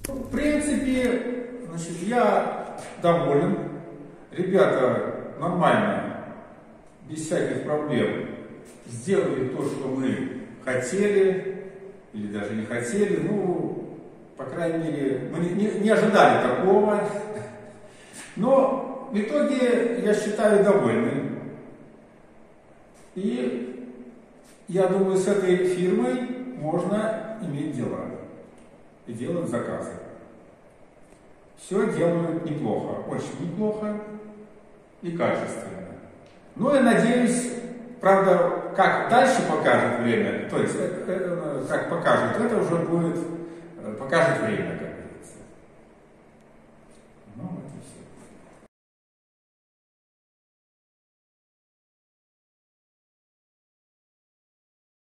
В принципе, значит, я доволен. Ребята нормально, без всяких проблем, сделали то, что мы хотели, или даже не хотели. Ну, по крайней мере, мы не ожидали такого. Но в итоге, я считаю, довольны. И я думаю, с этой фирмой можно иметь дела и делать заказы. Все делают неплохо, очень неплохо и качественно. Ну и надеюсь, правда, как дальше покажет время, то есть как покажет, это уже будет, покажет время, как говорится. Ну вот и все.